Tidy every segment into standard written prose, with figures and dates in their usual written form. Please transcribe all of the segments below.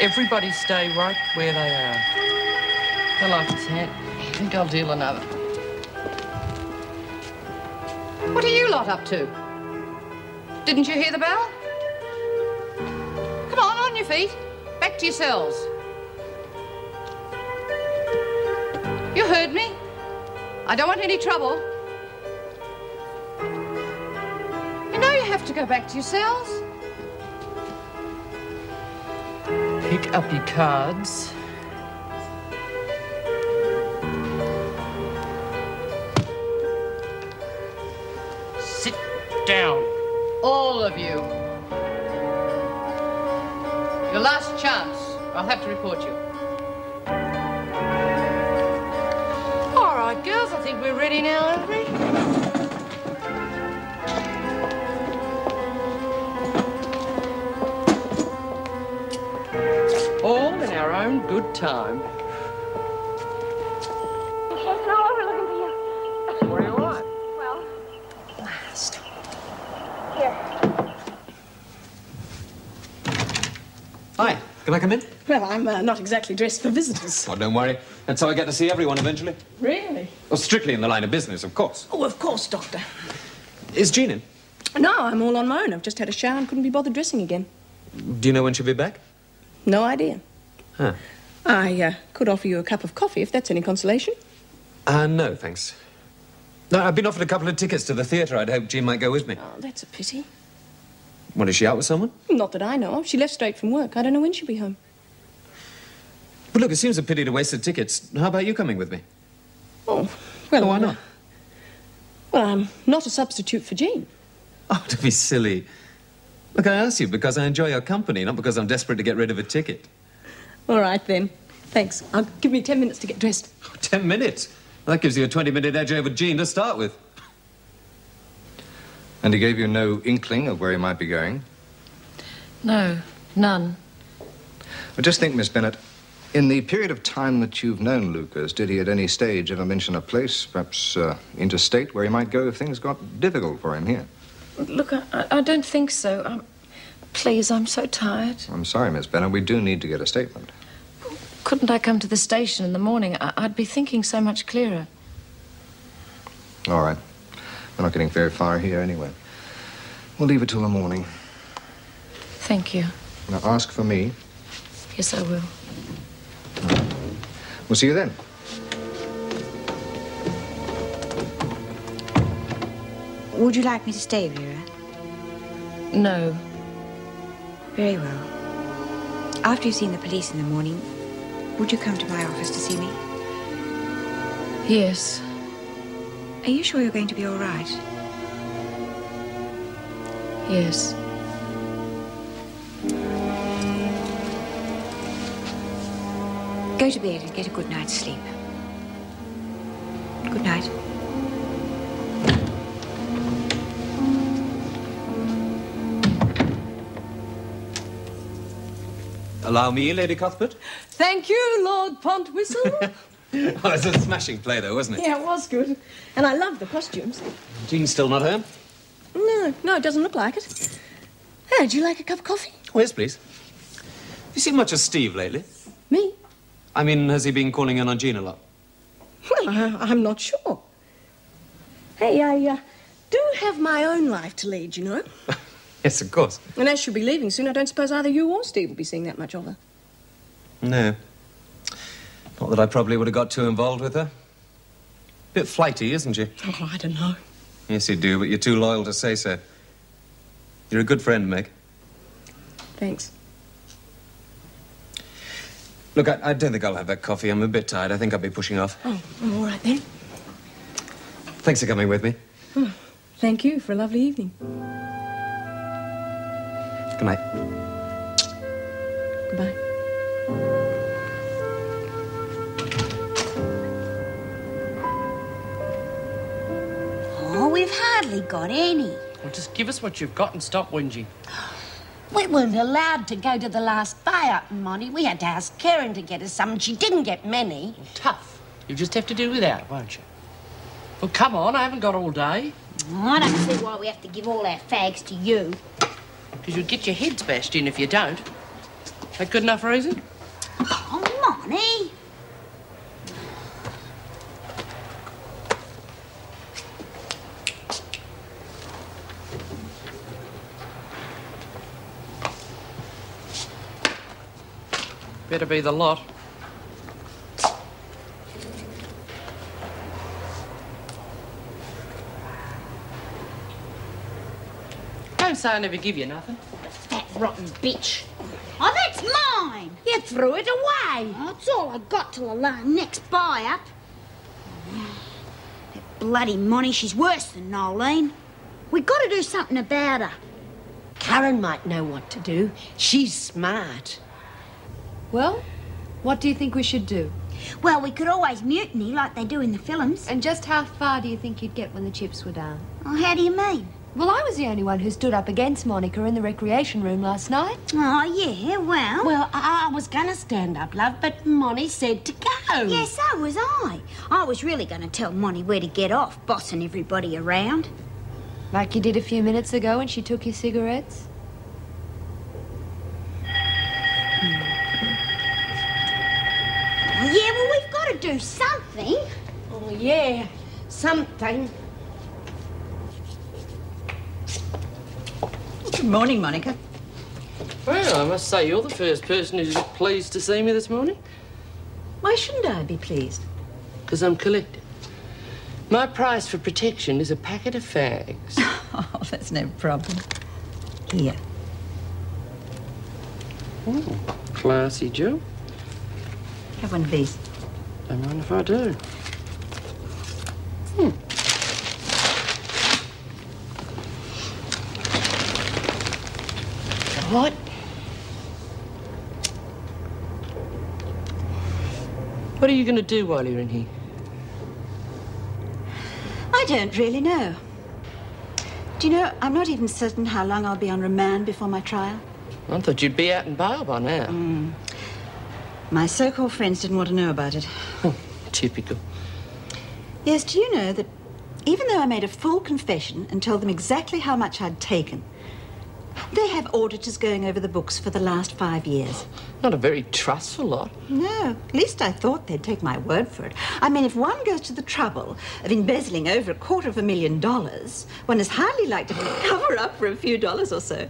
Everybody stay right where they are. I like his hat. I think I'll deal another. What are you lot up to? Didn't you hear the bell? Come on your feet. Back to your cells. You heard me. I don't want any trouble. You know you have to go back to your cells. Pick up your cards. Sit down. All of you. Your last chance. I'll have to report you. All right, girls, I think we're ready now, aren't we? All in our own good time. No, we're looking for you. What do you want? Well, Last. here. Hi, can I come in? Well, I'm not exactly dressed for visitors. Oh, don't worry. That's how I get to see everyone eventually. Really? Well, strictly in the line of business, of course. Oh, of course, Doctor. Is Jean in? No, I'm all on my own. I've just had a shower and couldn't be bothered dressing again. Do you know when she'll be back? No idea. Huh. I could offer you a cup of coffee if that's any consolation. No, thanks. No, I've been offered a couple of tickets to the theatre. I'd hoped Jean might go with me. Oh, that's a pity. What, is she out with someone? Not that I know of. She left straight from work. I don't know when she'll be home. But look, it seems a pity to waste the tickets. How about you coming with me? Oh, well... Why not? Well, I'm not a substitute for Jean. Oh, to be silly. Look, I asked you because I enjoy your company, not because I'm desperate to get rid of a ticket. All right, then. Thanks. Give me 10 minutes to get dressed. Oh, 10 minutes? Well, that gives you a 20-minute edge over Jean to start with. And he gave you no inkling of where he might be going? No, none. Well, just think, Miss Bennett, in the period of time that you've known Lucas, did he at any stage ever mention a place, perhaps interstate, where he might go if things got difficult for him here? Look, I don't think so. Please, I'm so tired. I'm sorry, Miss Bennett, we do need to get a statement. Couldn't I come to the station in the morning? I'd be thinking so much clearer. All right. We're not getting very far here anyway. We'll leave it till the morning. Thank you. Now, ask for me. Yes, I will. We'll see you then. Would you like me to stay, Vera? No. Very well. After you've seen the police in the morning, would you come to my office to see me? Yes. Are you sure you're going to be all right? Yes. Go to bed and get a good night's sleep. Good night. Allow me, Lady Cuthbert? Thank you, Lord Pontwhistle. Oh, it's a smashing play, though, wasn't it? Yeah, it was good. And I love the costumes. Jean's still not home? No, it doesn't look like it. Hey, do you like a cup of coffee? Oh, yes, please. Have you seen much of Steve lately? Me? I mean, has he been calling in on Jean a lot? Well, I'm not sure. Hey, I do have my own life to lead, you know. Yes, of course. And as she'll be leaving soon, I don't suppose either you or Steve will be seeing that much of her. No. Not that I probably would have got too involved with her. Bit flighty, isn't she? Oh, I don't know. Yes, you do, but you're too loyal to say so. You're a good friend, Meg. Thanks. Look, I don't think I'll have that coffee. I'm a bit tired. I think I'll be pushing off. Oh, all right then. Thanks for coming with me. Oh, thank you for a lovely evening. Good night. Goodbye. Oh, we've hardly got any. Well, just give us what you've got and stop whinging. We weren't allowed to go to the last buy-up, Monty. We had to ask Karen to get us some, and she didn't get many. Well, tough. You just have to do without, won't you? Well, come on, I haven't got all day. I don't see why we have to give all our fags to you. Because you'll get your heads bashed in if you don't. That good enough reason? Oh, Monty. Better be the lot. Don't say I never give you nothing. That rotten bitch. Oh, that's mine. You threw it away. That's all I got till the next buy-up. That bloody Monty, she's worse than Nolene. We've got to do something about her. Karen might know what to do. She's smart. Well, what do you think we should do? Well, we could always mutiny like they do in the films. And just how far do you think you'd get when the chips were down? Oh, how do you mean? Well, I was the only one who stood up against Monica in the recreation room last night. Oh, yeah, well... Well, I was going to stand up, love, but Monty said to go. Yeah, so was I. I was really going to tell Monty where to get off, bossing everybody around. Like you did a few minutes ago when she took your cigarettes? Oh, yeah, well, we've got to do something. Oh, yeah, something. Good morning, Monica. Well, I must say, you're the first person who's pleased to see me this morning. Why shouldn't I be pleased? Because I'm collected. My price for protection is a packet of fags. Oh, that's no problem. Here. Oh, classy, Joe. Have one of these. Don't mind if I do. What? What are you going to do while you're in here? I don't really know. Do you know, I'm not even certain how long I'll be on remand before my trial. I thought you'd be out and bail by now. My so-called friends didn't want to know about it. Typical. Yes, do you know that even though I made a full confession and told them exactly how much I'd taken, they have auditors going over the books for the last 5 years. Not a very trustful lot. No, at least I thought they'd take my word for it. I mean, if one goes to the trouble of embezzling over $250,000, one is hardly likely to cover up for a few dollars or so.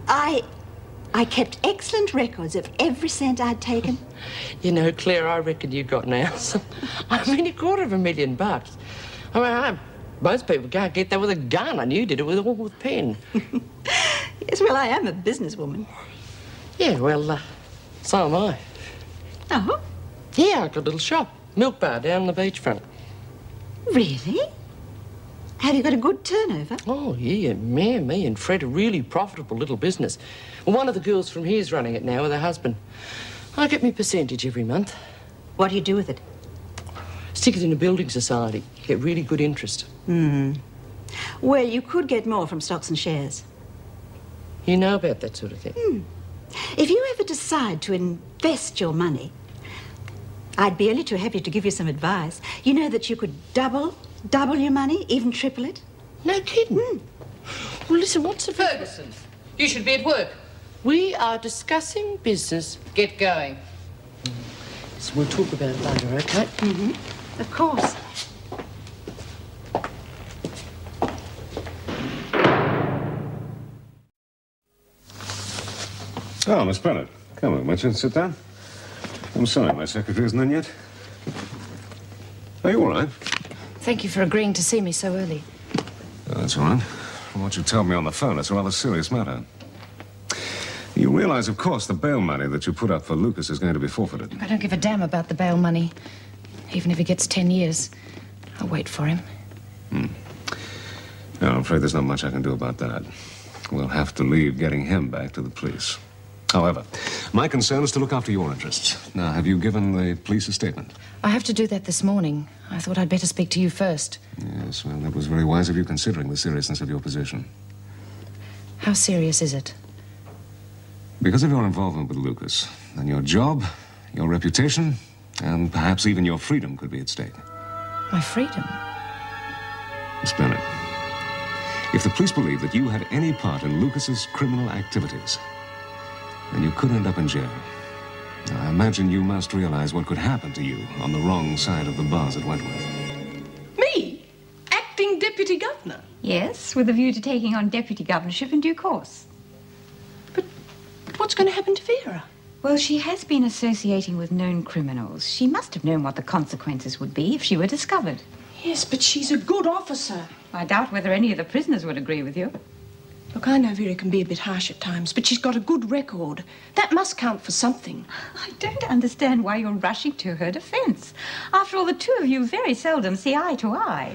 I kept excellent records of every cent I'd taken. You know, Claire, I reckon you got now. I mean, $250,000. I mean, most people can't get that with a gun, and you did it with a pen. Yes, well, I am a businesswoman. Yeah, well, so am I. Oh? Yeah, I've got a little shop, milk bar down on the beachfront. Really? Have you got a good turnover? Oh, yeah, man, me and Fred, a really profitable little business. Well, one of the girls from here's running it now with her husband. I get me percentage every month. What do you do with it? Stick it in a building society. Get really good interest. Well, you could get more from stocks and shares. You know about that sort of thing? If you ever decide to invest your money, I'd be only too happy to give you some advice. You know that you could double your money, even triple it. No kidding. Well, listen, what's the... Ferguson, you should be at work. We are discussing business. Get going. So we'll talk about it later, okay? Of course. Oh, Miss Bennett. Come on, won't you sit down? I'm sorry my secretary isn't in yet. Are you all right? Thank you for agreeing to see me so early. Oh, that's all right. From what you told me on the phone, it's a rather serious matter. You realize, of course, the bail money that you put up for Lucas is going to be forfeited. I don't give a damn about the bail money. Even if he gets 10 years, I'll wait for him. No, I'm afraid there's not much I can do about that. We'll have to leave getting him back to the police. However, my concern is to look after your interests. Now, have you given the police a statement? I have to do that this morning. I thought I'd better speak to you first. Yes, well, that was very wise of you, considering the seriousness of your position. How serious is it? Because of your involvement with Lucas, then your job, your reputation, and perhaps even your freedom could be at stake. My freedom? Miss Bennett, if the police believe that you had any part in Lucas's criminal activities, and you could end up in jail. Now, I imagine you must realize what could happen to you on the wrong side of the bars at Wentworth. Me? Acting deputy governor? Yes, with a view to taking on deputy governorship in due course. But what's going to happen to Vera? Well, she has been associating with known criminals. She must have known what the consequences would be if she were discovered. Yes, but she's a good officer. I doubt whether any of the prisoners would agree with you. Look, I know Vera can be a bit harsh at times, but she's got a good record. That must count for something. I don't understand why you're rushing to her defense. After all, the two of you very seldom see eye to eye.